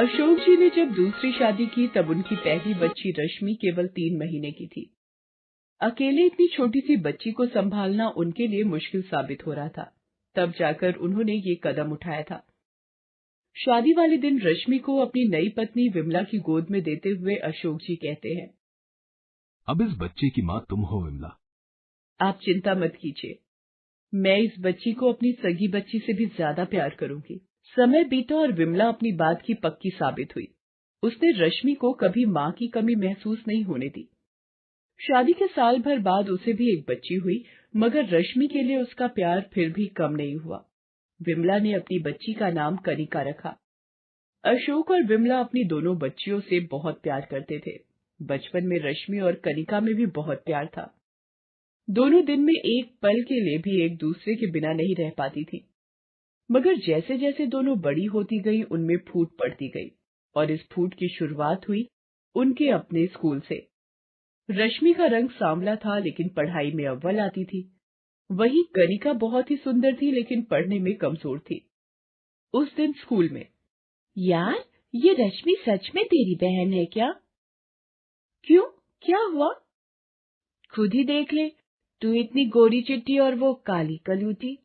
अशोक जी ने जब दूसरी शादी की तब उनकी पहली बच्ची रश्मि केवल 3 महीने की थी। अकेले इतनी छोटी सी बच्ची को संभालना उनके लिए मुश्किल साबित हो रहा था। तब जाकर उन्होंने ये कदम उठाया था। शादी वाले दिन रश्मि को अपनी नई पत्नी विमला की गोद में देते हुए अशोक जी कहते हैं, अब इस बच्चे की माँ तुम हो विमला। आप चिंता मत कीजिए, मैं इस बच्ची को अपनी सगी बच्ची से भी ज्यादा प्यार करूंगी। समय बीता और विमला अपनी बात की पक्की साबित हुई। उसने रश्मि को कभी माँ की कमी महसूस नहीं होने दी। शादी के साल भर बाद उसे भी एक बच्ची हुई, मगर रश्मि के लिए उसका प्यार फिर भी कम नहीं हुआ। विमला ने अपनी बच्ची का नाम कनिका रखा। अशोक और विमला अपनी दोनों बच्चियों से बहुत प्यार करते थे। बचपन में रश्मि और कनिका में भी बहुत प्यार था। दोनों दिन में एक पल के लिए भी एक दूसरे के बिना नहीं रह पाती थी। मगर जैसे जैसे दोनों बड़ी होती गई उनमें फूट पड़ती गई, और इस फूट की शुरुआत हुई उनके अपने स्कूल से। रश्मि का रंग सांवला था लेकिन पढ़ाई में अव्वल आती थी। वहीं कनिका बहुत ही सुंदर थी लेकिन पढ़ने में कमजोर थी। उस दिन स्कूल में, यार, ये रश्मि सच में तेरी बहन है क्या? क्यों, क्या हुआ? खुद ही देख ले, तू इतनी गोरी चिट्टी और वो काली कलूटी।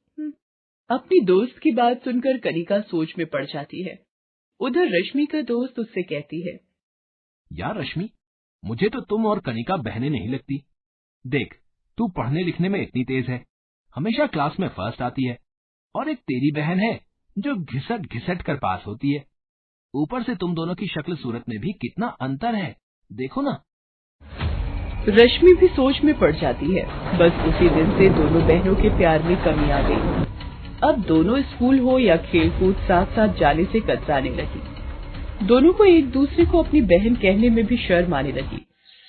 अपनी दोस्त की बात सुनकर कनिका सोच में पड़ जाती है। उधर रश्मि का दोस्त उससे कहती है, यार रश्मि, मुझे तो तुम और कनिका बहनें नहीं लगती। देख, तू पढ़ने लिखने में इतनी तेज है, हमेशा क्लास में फर्स्ट आती है, और एक तेरी बहन है जो घिसट घिसट कर पास होती है। ऊपर से तुम दोनों की शक्ल सूरत में भी कितना अंतर है, देखो ना। रश्मि भी सोच में पड़ जाती है। बस उसी दिन से दोनों बहनों के प्यार में कमी आ गई। अब दोनों स्कूल हो या खेलकूद साथ साथ जाने से कतराने लगी। दोनों को एक दूसरे को अपनी बहन कहने में भी शर्म आने लगी।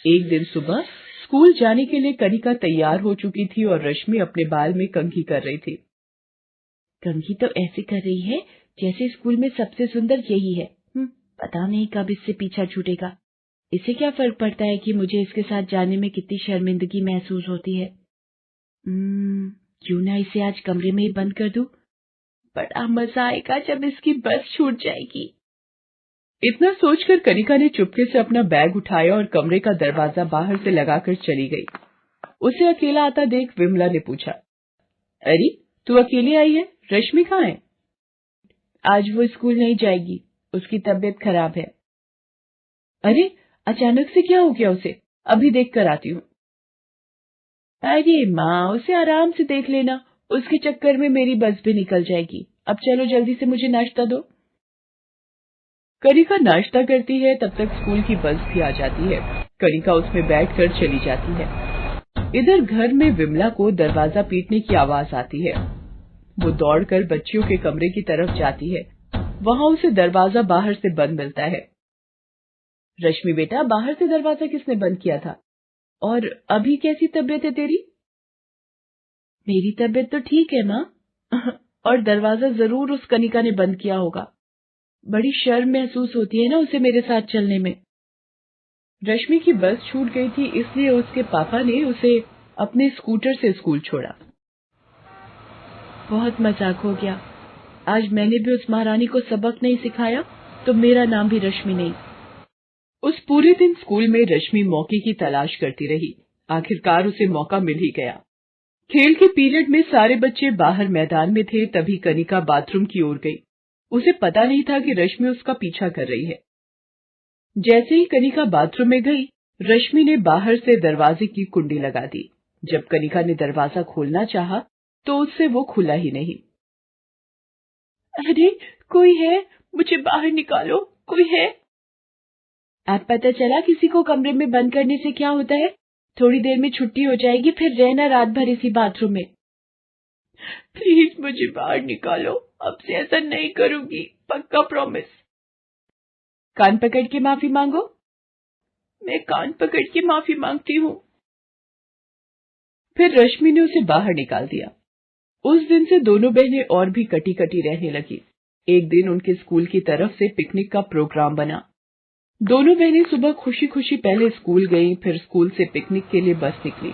एक दिन सुबह स्कूल जाने के लिए कनिका तैयार हो चुकी थी और रश्मि अपने बाल में कंघी कर रही थी। कंघी तो ऐसे कर रही है जैसे स्कूल में सबसे सुंदर यही है। पता नहीं कब इससे पीछा छूटेगा। इससे क्या फर्क पड़ता है कि मुझे इसके साथ जाने में कितनी शर्मिंदगी महसूस होती है। क्यों ना इसे आज कमरे में ही बंद कर दूं? बड़ा मजा आएगा जब इसकी बस छूट जाएगी। इतना सोचकर कनिका ने चुपके से अपना बैग उठाया और कमरे का दरवाजा बाहर से लगाकर चली गई। उसे अकेला आता देख विमला ने पूछा, अरे तू अकेली आई है, रश्मि कहाँ है? आज वो स्कूल नहीं जाएगी, उसकी तबीयत खराब है। अरे अचानक से क्या हो गया उसे? अभी देख कर आती हूँ। अरे माँ, उसे आराम से देख लेना, उसके चक्कर में मेरी बस भी निकल जाएगी। अब चलो जल्दी से मुझे नाश्ता दो। कनिका नाश्ता करती है, तब तक स्कूल की बस भी आ जाती है। कनिका उसमें बैठकर चली जाती है। इधर घर में विमला को दरवाजा पीटने की आवाज आती है। वो दौड़कर बच्चियों के कमरे की तरफ जाती है। वहां उसे दरवाजा बाहर से बंद मिलता है। रश्मि बेटा, बाहर से दरवाजा किसने बंद किया था? और अभी कैसी तबीयत है तेरी? मेरी तबीयत तो ठीक है माँ। और दरवाजा जरूर उस कनिका ने बंद किया होगा। बड़ी शर्म महसूस होती है ना उसे मेरे साथ चलने में। रश्मि की बस छूट गई थी, इसलिए उसके पापा ने उसे अपने स्कूटर से स्कूल छोड़ा। बहुत मजाक हो गया। आज मैंने भी उस महारानी को सबक नहीं सिखाया तो मेरा नाम भी रश्मि नहीं। उस पूरे दिन स्कूल में रश्मि मौके की तलाश करती रही। आखिरकार उसे मौका मिल ही गया। खेल के पीरियड में सारे बच्चे बाहर मैदान में थे, तभी कनिका बाथरूम की ओर गई। उसे पता नहीं था कि रश्मि उसका पीछा कर रही है। जैसे ही कनिका बाथरूम में गई, रश्मि ने बाहर से दरवाजे की कुंडी लगा दी। जब कनिका ने दरवाजा खोलना चाहा, तो उससे वो खुला ही नहीं। अरे कोई है, मुझे बाहर निकालो, कोई है? अब पता चला किसी को कमरे में बंद करने से क्या होता है। थोड़ी देर में छुट्टी हो जाएगी, फिर रहना रात भर इसी बाथरूम में। प्लीज मुझे बाहर निकालो, अब से ऐसा नहीं करूंगी, पक्का प्रॉमिस। कान पकड़ के माफी मांगो। मैं कान पकड़ के माफी मांगती हूँ। फिर रश्मि ने उसे बाहर निकाल दिया। उस दिन से दोनों बहनें और भी कटी कटी रहने लगी। एक दिन उनके स्कूल की तरफ से पिकनिक का प्रोग्राम बना। दोनों बहनें सुबह खुशी खुशी पहले स्कूल गईं, फिर स्कूल से पिकनिक के लिए बस निकली।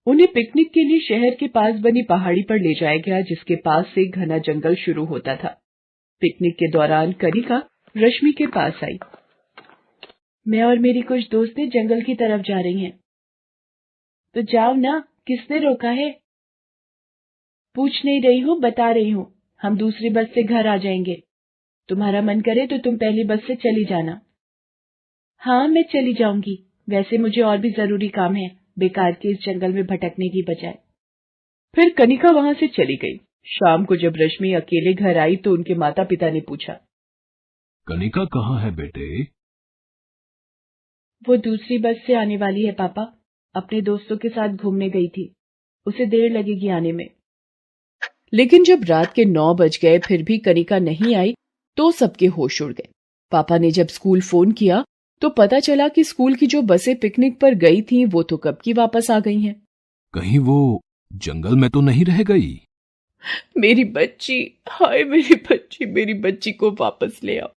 उन्हें पिकनिक के लिए शहर के पास बनी पहाड़ी पर ले जाया गया, जिसके पास से घना जंगल शुरू होता था। पिकनिक के दौरान कनिका रश्मि के पास आई। मैं और मेरी कुछ दोस्तें जंगल की तरफ जा रही हैं। तो जाओ ना, किसने रोका है? पूछ नहीं रही हूँ, बता रही हूँ। हम दूसरी बस से घर आ जाएंगे। तुम्हारा मन करे तो तुम पहली बस से चली जाना। हाँ, मैं चली जाऊंगी। वैसे मुझे और भी जरूरी काम है, बेकार के इस जंगल में भटकने की बजाय। फिर कनिका वहां से चली गई। शाम को जब रश्मि अकेले घर आई तो उनके माता पिता ने पूछा, कनिका कहाँ है बेटे? वो दूसरी बस से आने वाली है पापा। अपने दोस्तों के साथ घूमने गई थी। उसे देर लगेगी आने में। लेकिन जब रात के 9 बज गए फिर भी कनिका नहीं आई तो सबके होश उड़ गए। पापा ने जब स्कूल फोन किया तो पता चला कि स्कूल की जो बसें पिकनिक पर गई थीं वो तो कब की वापस आ गई हैं। कहीं वो जंगल में तो नहीं रह गई? मेरी बच्ची, हाय मेरी बच्ची को वापस ले आओ।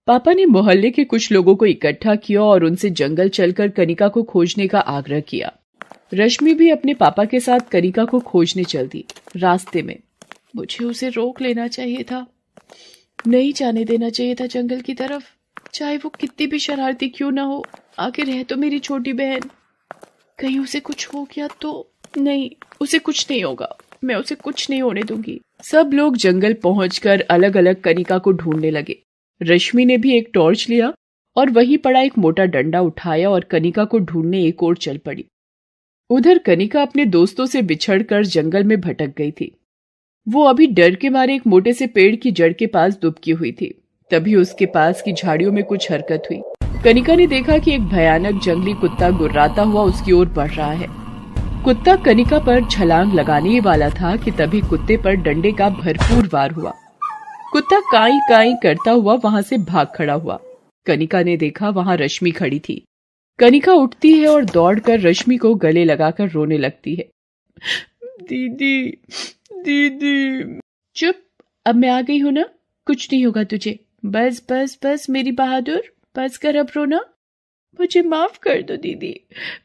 पापा ने मोहल्ले के कुछ लोगों को इकट्ठा किया और उनसे जंगल चलकर कनिका को खोजने का आग्रह किया। रश्मि भी अपने पापा के साथ कनिका को खोजने चल दी। रास्ते में मुझे उसे रोक लेना चाहिए था, नहीं जाने देना चाहिए था जंगल की तरफ, चाहे वो कितनी भी शरारती क्यों ना हो। आखिर है तो मेरी छोटी बहन। कहीं उसे कुछ हो गया तो? नहीं, उसे कुछ नहीं होगा। मैं उसे कुछ नहीं होने दूंगी। सब लोग जंगल पहुंचकर अलग अलग कनिका को ढूंढने लगे। रश्मि ने भी एक टॉर्च लिया और वहीं पड़ा एक मोटा डंडा उठाया और कनिका को ढूंढने एक ओर चल पड़ी। उधर कनिका अपने दोस्तों से बिछड़कर जंगल में भटक गई थी। वो अभी डर के मारे एक मोटे से पेड़ की जड़ के पास दुबकी हुई थी। तभी उसके पास की झाड़ियों में कुछ हरकत हुई। कनिका ने देखा कि एक भयानक जंगली कुत्ता गुर्राता हुआ उसकी ओर बढ़ रहा है। कुत्ता कनिका पर छलांग लगाने ही वाला था कि तभी कुत्ते पर डंडे का भरपूर वार हुआ। कुत्ता काई काई करता हुआ वहां से भाग खड़ा हुआ। कनिका ने देखा वहां रश्मि खड़ी थी। कनिका उठती है और दौड़कर रश्मि को गले लगाकर रोने लगती है। दीदी, दीदी। चुप, अब मैं आ गई हूं ना, कुछ नहीं होगा तुझे। बस बस बस मेरी बहादुर, बस कर अब रोना। मुझे माफ कर दो दीदी,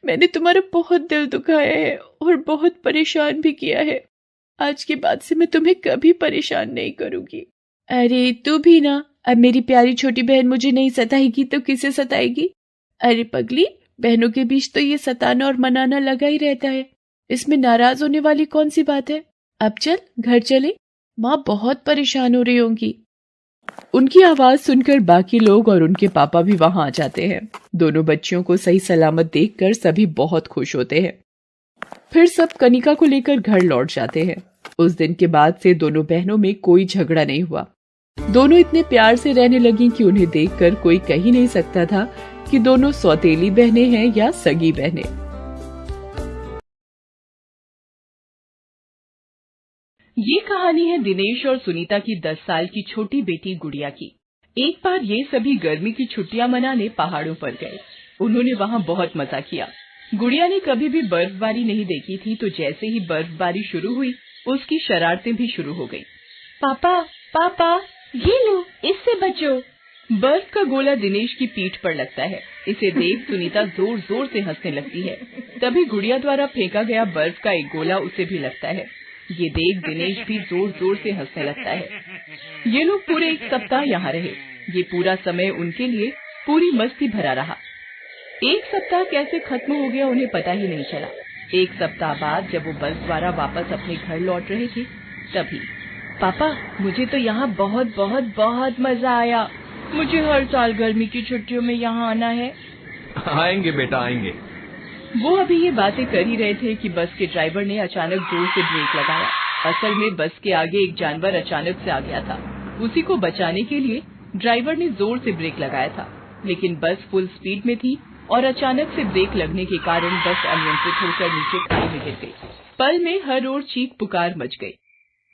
मैंने तुम्हारा बहुत दिल दुखाया है और बहुत परेशान भी किया है। आज के बाद से मैं तुम्हें कभी परेशान नहीं करूंगी। अरे तू भी ना, अब मेरी प्यारी छोटी बहन मुझे नहीं सताएगी तो किसे सताएगी? अरे पगली, बहनों के बीच तो ये सताना और मनाना लगा ही रहता है। इसमें नाराज होने वाली कौन सी बात है? अब चल घर चले, माँ बहुत परेशान हो रही होंगी। उनकी आवाज सुनकर बाकी लोग और उनके पापा भी वहां आ जाते हैं। दोनों बच्चियों को सही सलामत देखकर सभी बहुत खुश होते हैं। फिर सब कनिका को लेकर घर लौट जाते हैं। उस दिन के बाद से दोनों बहनों में कोई झगड़ा नहीं हुआ। दोनों इतने प्यार से रहने लगी कि उन्हें देखकर कोई कह ही नहीं सकता था कि दोनों सौतेली बहनें हैं या सगी बहनें। ये कहानी है दिनेश और सुनीता की 10 साल की छोटी बेटी गुड़िया की। एक बार ये सभी गर्मी की छुट्टियां मनाने पहाड़ों पर गए। उन्होंने वहां बहुत मजा किया। गुड़िया ने कभी भी बर्फबारी नहीं देखी थी, तो जैसे ही बर्फबारी शुरू हुई उसकी शरारतें भी शुरू हो गई। पापा पापा, ये लो, इससे बचो। बर्फ का गोला दिनेश की पीठ पर लगता है। इसे देख सुनीता जोर जोर से हंसने लगती है। तभी गुड़िया द्वारा फेंका गया बर्फ का एक गोला उसे भी लगता है। ये देख दिनेश भी जोर जोर से हंसने लगता है। ये लोग पूरे 1 सप्ताह यहाँ रहे। ये पूरा समय उनके लिए पूरी मस्ती भरा रहा। 1 सप्ताह कैसे खत्म हो गया उन्हें पता ही नहीं चला। 1 सप्ताह बाद जब वो बस द्वारा वापस अपने घर लौट रहे थे तभी, पापा मुझे तो यहाँ बहुत बहुत बहुत मजा आया। मुझे हर साल गर्मी की छुट्टियों में यहाँ आना है। आएंगे बेटा, आएंगे। वो अभी ये बातें कर ही रहे थे कि बस के ड्राइवर ने अचानक जोर से ब्रेक लगाया। असल में बस के आगे एक जानवर अचानक से आ गया था। उसी को बचाने के लिए ड्राइवर ने जोर से ब्रेक लगाया था, लेकिन बस फुल स्पीड में थी और अचानक से ब्रेक लगने के कारण बस अनियंत्रित होकर नीचे खाई में गिर गई। पल में हर ओर चीख पुकार मच गई।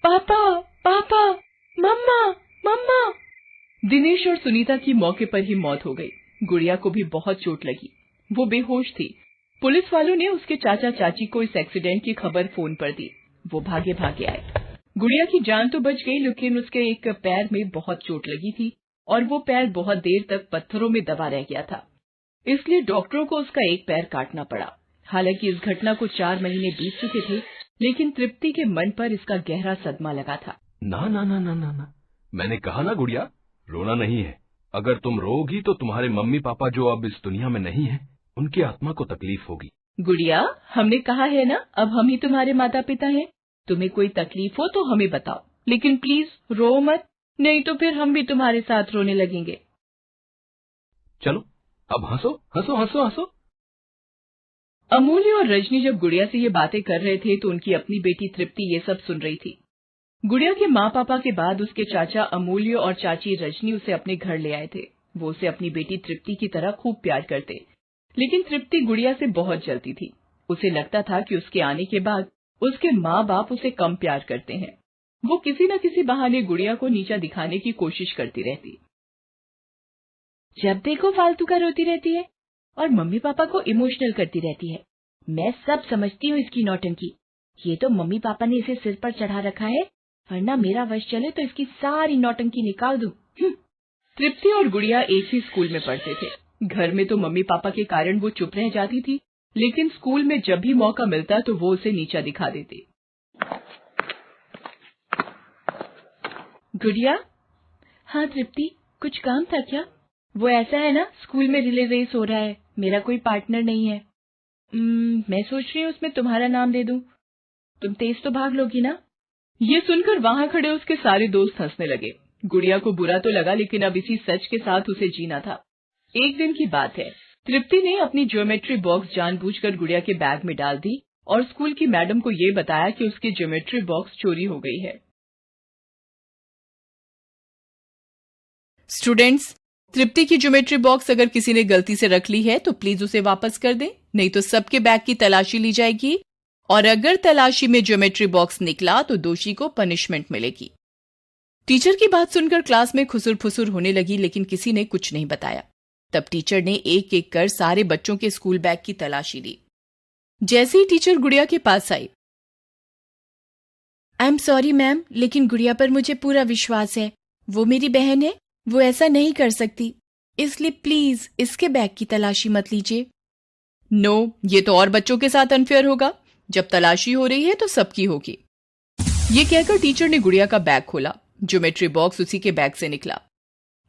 पापा पापा, मम्मा मम्मा। दिनेश और सुनीता की मौके पर ही मौत हो गई। गुड़िया को भी बहुत चोट लगी, वो बेहोश थी। पुलिस वालों ने उसके चाचा चाची को इस एक्सीडेंट की खबर फोन पर दी। वो भागे भागे आए। गुड़िया की जान तो बच गई, लेकिन उसके एक पैर में बहुत चोट लगी थी और वो पैर बहुत देर तक पत्थरों में दबा रह गया था। इसलिए डॉक्टरों को उसका एक पैर काटना पड़ा। हालांकि इस घटना को 4 महीने बीत चुके थे, लेकिन तृप्ति के मन पर इसका गहरा सदमा लगा था। ना ना ना ना ना ना, मैंने कहा ना गुड़िया, रोना नहीं है। अगर तुम रोगी तो तुम्हारे मम्मी पापा जो अब इस दुनिया में नहीं है, उनकी आत्मा को तकलीफ होगी। गुड़िया, हमने कहा है ना, अब हम ही तुम्हारे माता पिता हैं। तुम्हें कोई तकलीफ हो तो हमें बताओ, लेकिन प्लीज रो मत, नहीं तो फिर हम भी तुम्हारे साथ रोने लगेंगे। चलो अब हंसो हंसो हंसो हंसो। अमूल्य और रजनी जब गुड़िया से ये बातें कर रहे थे तो उनकी अपनी बेटी तृप्ति ये सब सुन रही थी। गुड़िया के माँ पापा के बाद उसके चाचा अमूल्य और चाची रजनी उसे अपने घर ले आए थे। वो उसे अपनी बेटी तृप्ति की तरह खूब प्यार करते, लेकिन तृप्ति गुड़िया से बहुत जलती थी। उसे लगता था कि उसके आने के बाद उसके माँ बाप उसे कम प्यार करते हैं। वो किसी न किसी बहाने गुड़िया को नीचा दिखाने की कोशिश करती रहती। जब देखो फालतू का रोती रहती है और मम्मी पापा को इमोशनल करती रहती है। मैं सब समझती हूँ इसकी नौटंकी। ये तो मम्मी पापा ने इसे सिर पर चढ़ा रखा है, वरना मेरा वश चले तो इसकी सारी नौटंकी निकाल दूं। तृप्ति और गुड़िया एक ही स्कूल में पढ़ते थे। घर में तो मम्मी पापा के कारण वो चुप रह जाती थी, लेकिन स्कूल में जब भी मौका मिलता तो वो उसे नीचा दिखा देती। गुड़िया, हाँ तृप्ति, कुछ काम था क्या? वो ऐसा है ना, स्कूल में रिले रेस हो रहा है, मेरा कोई पार्टनर नहीं है। मैं सोच रही हूँ उसमें तुम्हारा नाम दे दूं। तुम तेज तो भाग लोगी ना? ये सुनकर वहां खड़े उसके सारे दोस्त हंसने लगे। गुड़िया को बुरा तो लगा, लेकिन अब इसी सच के साथ उसे जीना था। एक दिन की बात है, तृप्ति ने अपनी ज्योमेट्री बॉक्स जानबूझकर गुड़िया के बैग में डाल दी और स्कूल की मैडम को ये बताया कि उसकी ज्योमेट्री बॉक्स चोरी हो गई है। स्टूडेंट्स, तृप्ति की ज्योमेट्री बॉक्स अगर किसी ने गलती से रख ली है तो प्लीज उसे वापस कर दें, नहीं तो सबके बैग की तलाशी ली जाएगी और अगर तलाशी में ज्योमेट्री बॉक्स निकला तो दोषी को पनिशमेंट मिलेगी। टीचर की बात सुनकर क्लास में खुसुर फुसुर होने लगी, लेकिन किसी ने कुछ नहीं बताया। तब टीचर ने एक एक कर सारे बच्चों के स्कूल बैग की तलाशी ली। जैसे ही टीचर गुड़िया के पास आई, आई एम सॉरी मैम, लेकिन गुड़िया पर मुझे पूरा विश्वास है। वो मेरी बहन है, वो ऐसा नहीं कर सकती, इसलिए प्लीज इसके बैग की तलाशी मत लीजिए। नो, ये तो और बच्चों के साथ अनफेयर होगा। जब तलाशी हो रही है तो सबकी होगी। ये कहकर टीचर ने गुड़िया का बैग खोला। ज्योमेट्री बॉक्स उसी के बैग से निकला।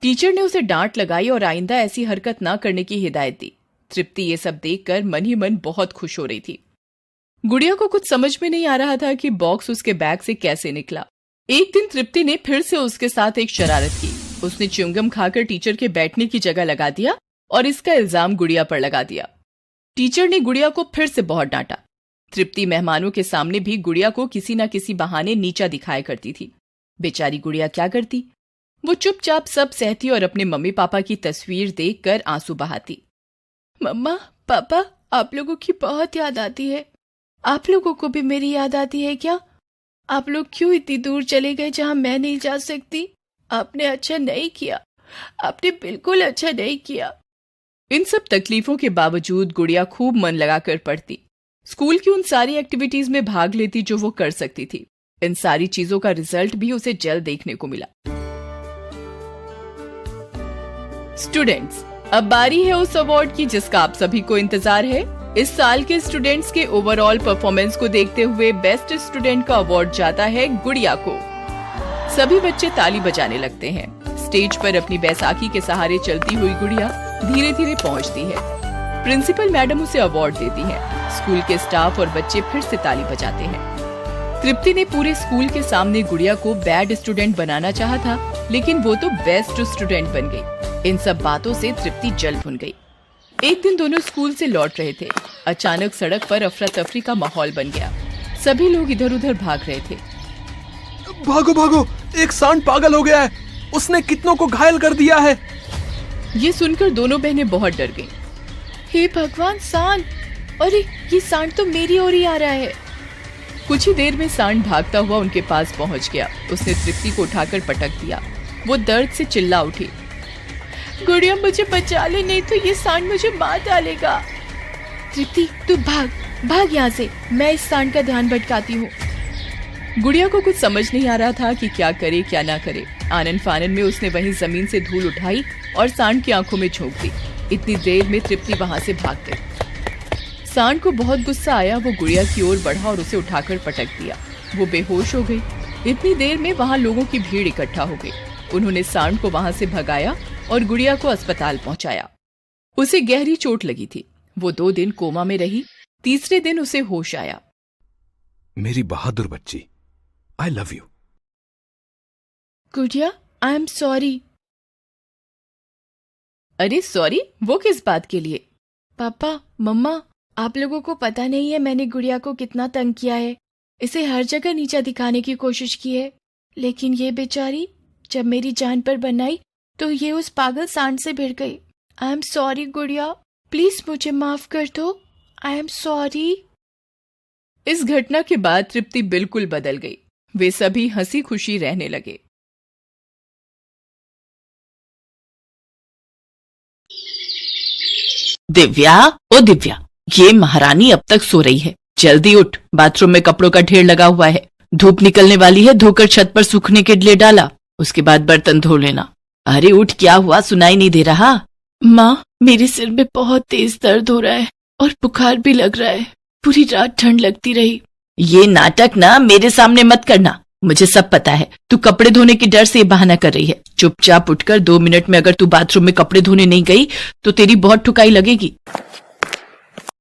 टीचर ने उसे डांट लगाई और आइंदा ऐसी हरकत ना करने की हिदायत दी। तृप्ति ये सब देखकर मन ही मन बहुत खुश हो रही थी। गुड़िया को कुछ समझ में नहीं आ रहा था कि बॉक्स उसके बैग से कैसे निकला। एक दिन तृप्ति ने फिर से उसके साथ एक शरारत की। उसने च्युइंगम खाकर टीचर के बैठने की जगह लगा दिया और इसका इल्जाम गुड़िया पर लगा दिया। टीचर ने गुड़िया को फिर से बहुत डांटा। तृप्ति मेहमानों के सामने भी गुड़िया को किसी न किसी बहाने नीचा दिखाया करती थी। बेचारी गुड़िया क्या करती? वो चुपचाप सब सहती और अपने मम्मी पापा की तस्वीर देखकर आंसू बहाती। मम्मा पापा, आप लोगों की बहुत याद आती है। आप लोगों को भी मेरी याद आती है क्या? आप लोग क्यों इतनी दूर चले गए जहां मैं नहीं जा सकती? आपने अच्छा नहीं किया, आपने बिल्कुल अच्छा नहीं किया। इन सब तकलीफों के बावजूद गुड़िया खूब मन लगाकर पढ़ती। स्कूल की उन सारी एक्टिविटीज में भाग लेती जो वो कर सकती थी। इन सारी चीजों का रिजल्ट भी उसे जल्द देखने को मिला। स्टूडेंट्स, अब बारी है उस अवार्ड की जिसका आप सभी को इंतजार है। इस साल के स्टूडेंट्स के ओवरऑल परफॉर्मेंस को देखते हुए बेस्ट स्टूडेंट का अवार्ड जाता है गुड़िया को। सभी बच्चे ताली बजाने लगते हैं। स्टेज पर अपनी बैसाखी के सहारे चलती हुई गुड़िया धीरे धीरे पहुंचती है। प्रिंसिपल मैडम उसे अवार्ड देती है। स्कूल के स्टाफ और बच्चे फिर से ताली बजाते हैं। तृप्ति ने पूरे स्कूल के सामने गुड़िया को बैड स्टूडेंट बनाना चाहा था, लेकिन वो तो बेस्ट स्टूडेंट बन गई। इन सब बातों से तृप्ति जल भुन गई। एक दिन दोनों स्कूल से लौट रहे थे। अचानक सड़क पर अफरा तफरी का माहौल बन गया। सभी लोग इधर उधर भाग रहे थे। भागो भागो, एक सांड पागल हो गया है, उसने कितनों को घायल कर दिया है। ये सुनकर दोनों बहनें बहुत डर गईं। हे भगवान, सांड! अरे ये सांड तो मेरी ओर ही आ रहा है। कुछ ही देर में सांड भागता हुआ उनके पास पहुंच गया। उसने तृप्ति को उठाकर पटक दिया। वो दर्द से चिल्ला उठी, गुड़िया मुझे बचा ले, नहीं तो ये सांड मुझे मार डालेगा। तृप्ति तू भाग भाग यहाँ से, मैं इस सांड का ध्यान भटकाती हूँ। गुड़िया को कुछ समझ नहीं आ रहा था कि क्या करे क्या ना करे। आनन फानन में उसने वहीं जमीन से धूल उठाई और सांड की आंखों में झोंक दी। इतनी देर में तृप्ति वहां से भाग गई। सांड को बहुत गुस्सा आया। वो गुड़िया की ओर बढ़ा और उसे उठाकर पटक दिया। वो बेहोश हो गई। इतनी देर में वहां लोगों की भीड़ इकट्ठा हो गई। उन्होंने सांड को वहां से भगाया और गुड़िया को अस्पताल पहुंचाया। उसे गहरी चोट लगी थी। वो 2 दिन कोमा में रही। तीसरे दिन उसे होश आया। मेरी बहादुर बच्ची, आई लव यू। गुड़िया, आई एम सॉरी। अरे सॉरी, वो किस बात के लिए? पापा, मम्मा, आप लोगों को पता नहीं है मैंने गुड़िया को कितना तंग किया है। इसे हर जगह नीचा दिखाने की कोशिश की है, लेकिन ये बेचारी जब मेरी जान पर बनाई तो ये उस पागल सांड से भिड़ गई। आई एम सॉरी गुड़िया, प्लीज मुझे माफ कर दो। I am sorry. इस घटना के बाद तृप्ति बिल्कुल बदल गई। वे सभी हंसी खुशी रहने लगे। दिव्या, ओ दिव्या, ये महारानी अब तक सो रही है। जल्दी उठ, बाथरूम में कपड़ों का ढेर लगा हुआ है। धूप निकलने वाली है, धोकर छत पर सूखने के लिए डाला। उसके बाद बर्तन धो लेना। अरे उठ, क्या हुआ? सुनाई नहीं दे रहा? माँ, मेरे सिर में बहुत तेज दर्द हो रहा है और बुखार भी लग रहा है। पूरी रात ठंड लगती रही। ये नाटक ना मेरे सामने मत करना, मुझे सब पता है। तू कपड़े धोने के डर से ये बहाना कर रही है। चुपचाप उठकर 2 मिनट में अगर तू बाथरूम में कपड़े धोने नहीं गई तो तेरी बहुत ठुकाई लगेगी।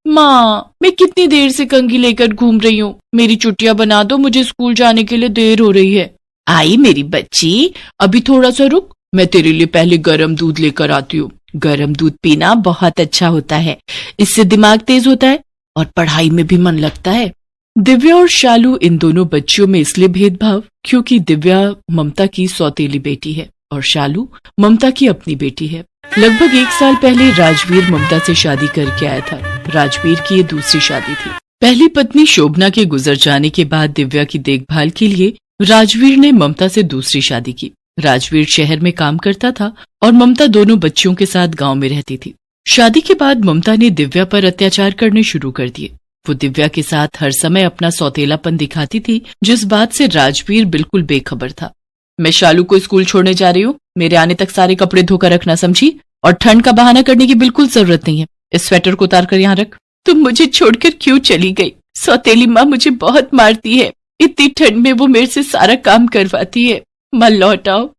माँ, मैं कितनी देर से कंघी लेकर घूम रही हूँ। मेरी चुटिया बना दो, मुझे स्कूल जाने के लिए देर हो रही है। आई मेरी बच्ची, अभी थोड़ा सा रुक, मैं तेरे लिए पहले गर्म दूध लेकर आती हूँ। गर्म दूध पीना बहुत अच्छा होता है, इससे दिमाग तेज होता है और पढ़ाई में भी मन लगता है। दिव्या और शालू इन दोनों बच्चियों में इसलिए भेदभाव क्योंकि दिव्या ममता की सौतेली बेटी है और शालू ममता की अपनी बेटी है। लगभग 1 साल पहले राजवीर ममता से शादी करके आया था। राजवीर की ये दूसरी शादी थी। पहली पत्नी शोभना के गुजर जाने के बाद दिव्या की देखभाल के लिए राजवीर ने ममता से दूसरी शादी की। राजवीर शहर में काम करता था और ममता दोनों बच्चियों के साथ गांव में रहती थी। शादी के बाद ममता ने दिव्या पर अत्याचार करने शुरू कर दिए। वो दिव्या के साथ हर समय अपना सौतेलापन दिखाती थी, जिस बात से राजवीर बिल्कुल बेखबर था। मैं शालू को स्कूल छोड़ने जा रही हूँ, मेरे आने तक सारे कपड़े धोकर रखना, समझी? और ठंड का बहाना करने की बिल्कुल जरूरत नहीं है। इस स्वेटर को उतार कर यहाँ रख। तुम मुझे छोड़कर क्यों चली गई? सौतेली माँ मुझे बहुत मारती है। इतनी ठंड में वो मेरे से सारा काम करवाती है। माँ लौट आओ,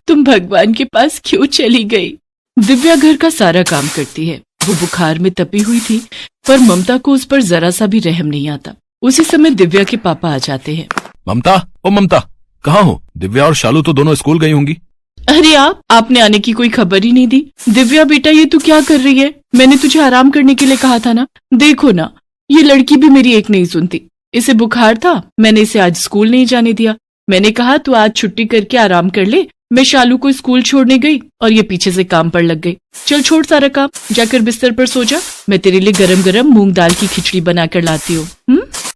तुम भगवान के पास क्यों चली गई? दिव्या घर का सारा काम करती है। वो बुखार में तपी हुई थी, पर ममता को उस पर जरा सा भी रहम नहीं आता। उसी समय दिव्या के पापा आ जाते हैं। ममता, ओ ममता, कहाँ हो? दिव्या और शालू तो दोनों स्कूल गई होंगी। अरे आपने आने की कोई खबर ही नहीं दी। दिव्या बेटा, ये तू क्या कर रही है? मैंने तुझे आराम करने के लिए कहा था ना। देखो ना, ये लड़की भी मेरी एक नहीं सुनती। इसे बुखार था, मैंने इसे आज स्कूल नहीं जाने दिया। मैंने कहा तू आज छुट्टी करके आराम कर ले। मैं शालू को स्कूल छोड़ने गई और ये पीछे से काम पर लग गई। चल छोड़ सारा काम, जाकर बिस्तर पर सो जा। मैं तेरे लिए गरम गरम मूंग दाल की खिचड़ी बनाकर लाती हूँ।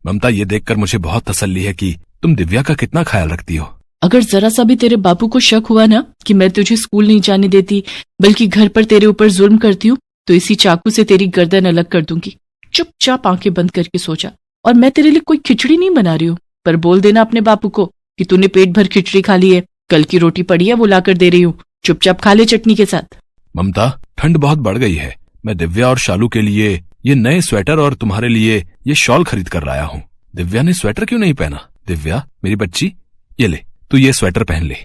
ममता, ये देखकर मुझे बहुत तसल्ली है कि तुम दिव्या का कितना ख्याल रखती हो। अगर जरा सा भी तेरे बापू को शक हुआ ना कि मैं तुझे स्कूल नहीं जाने देती बल्कि घर पर तेरे ऊपर जुल्म करती हूँ, तो इसी चाकू से तेरी गर्दन अलग कर दूंगी। चुपचाप आंखें बंद करके सो जा। और मैं तेरे लिए कोई खिचड़ी नहीं बना रही हूँ, पर बोल देना अपने बापू को कि तूने पेट भर खिचड़ी खा ली है। कल की रोटी पड़ी है, वो लाकर दे रही हूँ। चुपचाप खा ले चटनी के साथ। ममता, ठंड बहुत बढ़ गई है। मैं दिव्या और शालू के लिए ये नए स्वेटर और तुम्हारे लिए ये शॉल खरीद कर लाया हूँ। दिव्या ने स्वेटर क्यों नहीं पहना? दिव्या मेरी बच्ची, ये ले, तू ये स्वेटर पहन ले।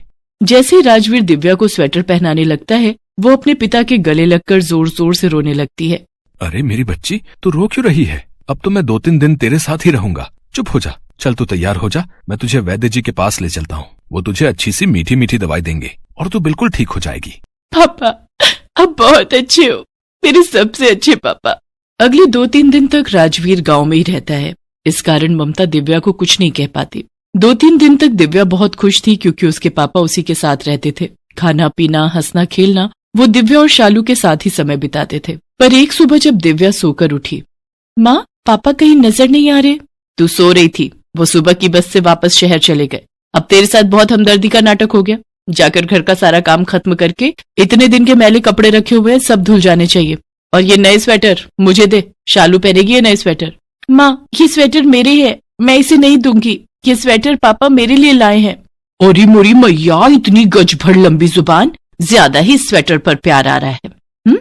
जैसे ही राजवीर दिव्या को स्वेटर पहनाने लगता है, वो अपने पिता के गले लगकर जोर जोर से रोने लगती है। अरे मेरी बच्ची, तू रो क्यों रही है? अब तो मैं 2-3 दिन तेरे साथ ही रहूंगा। चुप हो जा। चल तू तैयार हो जा, मैं तुझे वैद्य जी के पास ले चलता हूँ। वो तुझे अच्छी सी मीठी मीठी दवाई देंगे और तू बिल्कुल ठीक हो जाएगी। पापा, अब बहुत अच्छे हो, मेरे सबसे अच्छे पापा। अगले 2-3 दिन तक राजवीर गांव में ही रहता है। इस कारण ममता दिव्या को कुछ नहीं कह पाती। 2-3 दिन तक दिव्या बहुत खुश थी क्योंकि उसके पापा उसी के साथ रहते थे। खाना पीना, हंसना खेलना, वो दिव्या और शालू के साथ ही समय बिताते थे। पर एक सुबह जब दिव्या सोकर उठी, माँ, पापा कहीं नजर नहीं आ रहे? तू सो रही थी, वो सुबह की बस से वापस शहर चले गए। अब तेरे साथ बहुत हमदर्दी का नाटक हो गया। जाकर घर का सारा काम खत्म करके इतने दिन के मैले कपड़े रखे हुए हैं, सब धुल जाने चाहिए। और ये नए स्वेटर मुझे दे, शालू पहनेगी ये नए स्वेटर। माँ, ये स्वेटर मेरे है, मैं इसे नहीं दूंगी। ये स्वेटर पापा मेरे लिए लाए हैं। और मोरी मैया, इतनी गज भर लंबी जुबान, ज्यादा ही स्वेटर पर प्यार आ रहा है।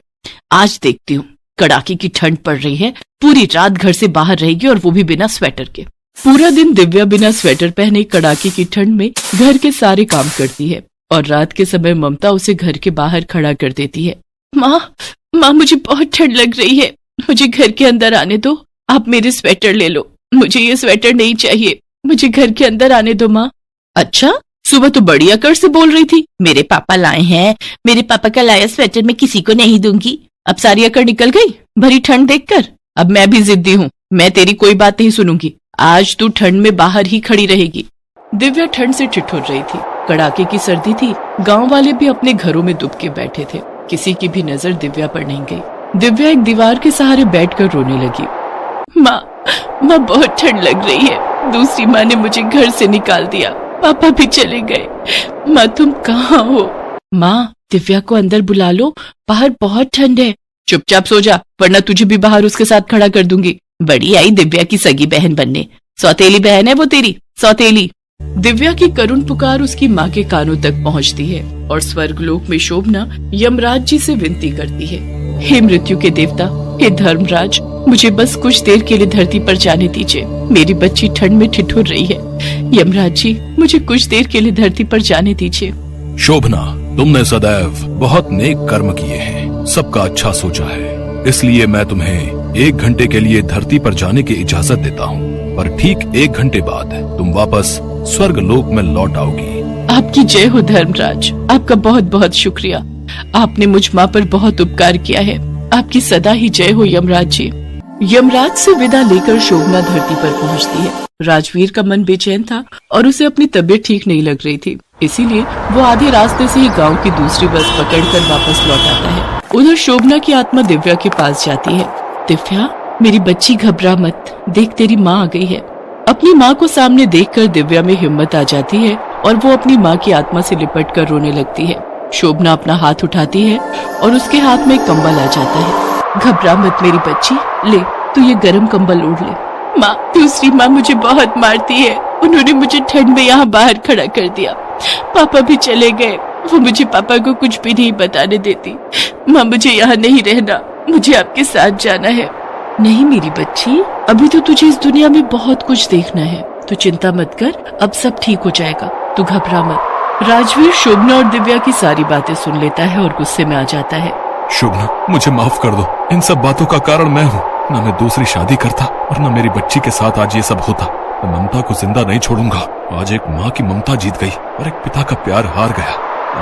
आज देखती हूँ, कड़ाके की ठंड पड़ रही है, पूरी रात घर से बाहर रहेगी और वो भी बिना स्वेटर के। पूरा दिन दिव्या बिना स्वेटर पहने कड़ाके की ठंड में घर के सारे काम करती है। और रात के समय ममता उसे घर के बाहर खड़ा कर देती है। माँ मुझे बहुत ठंड लग रही है, मुझे घर के अंदर आने दो। आप मेरे स्वेटर ले लो, मुझे ये स्वेटर नहीं चाहिए, मुझे घर के अंदर आने दो माँ। अच्छा, सुबह तो बड़ी अकड़ से बोल रही थी, मेरे पापा लाए हैं, मेरे पापा का लाया स्वेटर मैं किसी को नहीं दूंगी। अब सारी अकड़ निकल गई भरी ठंड देखकर। अब मैं भी जिद्दी हूँ, मैं तेरी कोई बात नहीं सुनूंगी। आज तू ठंड में बाहर ही खड़ी रहेगी। दिव्या ठंड से ठिठुर रही थी, कड़ाके की सर्दी थी। गांव वाले भी अपने घरों में दुब के बैठे थे, किसी की भी नजर दिव्या पर नहीं गई। दिव्या एक दीवार के सहारे बैठकर रोने लगी। माँ बहुत ठंड लग रही है, दूसरी माँ ने मुझे घर से निकाल दिया, पापा भी चले गए। माँ तुम कहाँ हो? माँ दिव्या को अंदर बुला लो, बाहर बहुत ठंड है। चुपचाप सो जा, वरना तुझे भी बाहर उसके साथ खड़ा कर दूंगी। बड़ी आई दिव्या की सगी बहन बनने, सौतेली बहन है वो तेरी, सौतेली। दिव्या की करुण पुकार उसकी माँ के कानों तक पहुँचती है और स्वर्गलोक में शोभना यमराज जी से विनती करती है, हे मृत्यु के देवता, हे धर्मराज, मुझे बस कुछ देर के लिए धरती पर जाने दीजिए, मेरी बच्ची ठंड में ठिठुर रही है। यमराज जी मुझे कुछ देर के लिए धरती पर जाने दीजिए। शोभना, तुमने सदैव बहुत नेक कर्म किए हैं, सबका अच्छा सोचा है, इसलिए मैं तुम्हें 1 घंटे के लिए धरती पर जाने की इजाजत देता हूँ, पर ठीक 1 घंटे बाद तुम वापस स्वर्ग लोक में लौट आओगी। आपकी जय हो धर्मराज, आपका बहुत बहुत शुक्रिया, आपने मुझ माँ पर बहुत उपकार किया है, आपकी सदा ही जय हो यमराज जी। यमराज से विदा लेकर शोभना धरती पर पहुंचती है। राजवीर का मन बेचैन था और उसे अपनी तबीयत ठीक नहीं लग रही थी, इसीलिए वो आधे रास्ते से ही गांव की दूसरी बस पकड़कर वापस लौट आता है। उधर शोभना की आत्मा दिव्या के पास जाती है। दिव्या मेरी बच्ची घबरा मत, देख तेरी माँ आ गई है। अपनी माँ को सामने देखकर दिव्या में हिम्मत आ जाती है और वो अपनी माँ की आत्मा से लिपट कर रोने लगती है। शोभना अपना हाथ उठाती है और उसके हाथ में एक कंबल आ जाता है। घबरा मत मेरी बच्ची, ले तू ये गर्म कंबल ओढ़ ले। माँ दूसरी माँ मुझे बहुत मारती है, उन्होंने मुझे ठंड में यहाँ बाहर खड़ा कर दिया, पापा भी चले गए, वो मुझे पापा को कुछ भी नहीं बताने देती। माँ मुझे यहाँ नहीं रहना, मुझे आपके साथ जाना है। नहीं मेरी बच्ची, अभी तो तुझे इस दुनिया में बहुत कुछ देखना है, तू चिंता मत कर, अब सब ठीक हो जाएगा, तू घबरा मत। राजवीर शोभना और दिव्या की सारी बातें सुन लेता है और गुस्से में आ जाता है। शोभना, मुझे माफ कर दो, इन सब बातों का कारण मैं हूँ, न मैं दूसरी शादी करता और न मेरी बच्ची के साथ आज ये सब होता। मैं ममता को जिंदा नहीं छोड़ूंगा। आज एक माँ की ममता जीत गई और एक पिता का प्यार हार गया।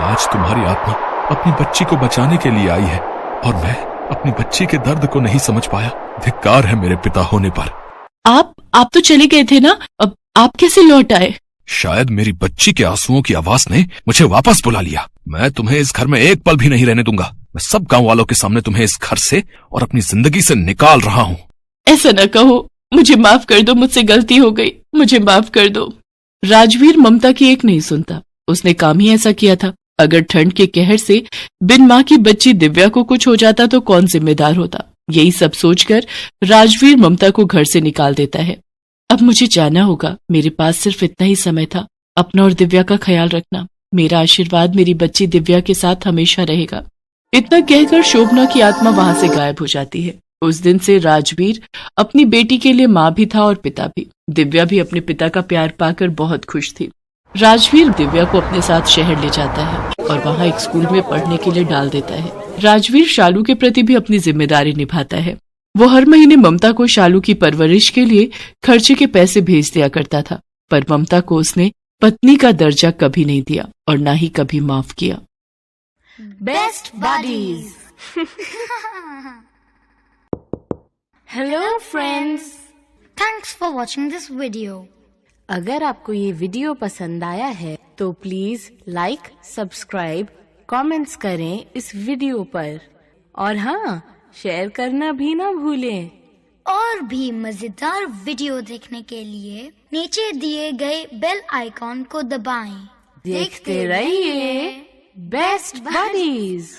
आज तुम्हारी आत्मा अपनी बच्ची को बचाने के लिए आई है और मैं अपनी बच्ची के दर्द को नहीं समझ पाया। धिक्कार है मेरे पिता होने पर। आप तो चले गए थे ना, अब आप कैसे लौट आए? शायद मेरी बच्ची के आंसुओं की आवाज ने मुझे वापस बुला लिया। मैं तुम्हें इस घर में एक पल भी नहीं रहने दूंगा। मैं सब गांव वालों के सामने तुम्हें इस घर से और अपनी जिंदगी से निकाल रहा हूँ। ऐसा न कहो, मुझे माफ कर दो, मुझसे गलती हो गई, मुझे माफ कर दो। राजवीर ममता की एक नहीं सुनता, उसने काम ही ऐसा किया था। अगर ठंड के कहर से बिन माँ की बच्ची दिव्या को कुछ हो जाता तो कौन जिम्मेदार होता। यही सब सोचकर राजवीर ममता को घर से निकाल देता है। अब मुझे जाना होगा, मेरे पास सिर्फ इतना ही समय था। अपना और दिव्या का ख्याल रखना, मेरा आशीर्वाद मेरी बच्ची दिव्या के साथ हमेशा रहेगा। इतना कहकर शोभना की आत्मा वहां से गायब हो जाती है। उस दिन से राजवीर अपनी बेटी के लिए माँ भी था और पिता भी। दिव्या भी अपने पिता का प्यार पाकर बहुत खुश थी। राजवीर दिव्या को अपने साथ शहर ले जाता है और वहाँ एक स्कूल में पढ़ने के लिए डाल देता है। राजवीर शालू के प्रति भी अपनी जिम्मेदारी निभाता है। वो हर महीने ममता को शालू की परवरिश के लिए खर्चे के पैसे भेज दिया करता था, पर ममता को उसने पत्नी का दर्जा कभी नहीं दिया और न ही कभी माफ किया। Best buddies. Hello friends, thanks for watching this video. अगर आपको ये वीडियो पसंद आया है तो प्लीज लाइक, सब्सक्राइब, कमेंट्स करें इस वीडियो पर और हाँ, शेयर करना भी ना भूलें। और भी मजेदार वीडियो देखने के लिए नीचे दिए गए बेल आइकॉन को दबाएं। देखते रहिए बेस्ट बडीज।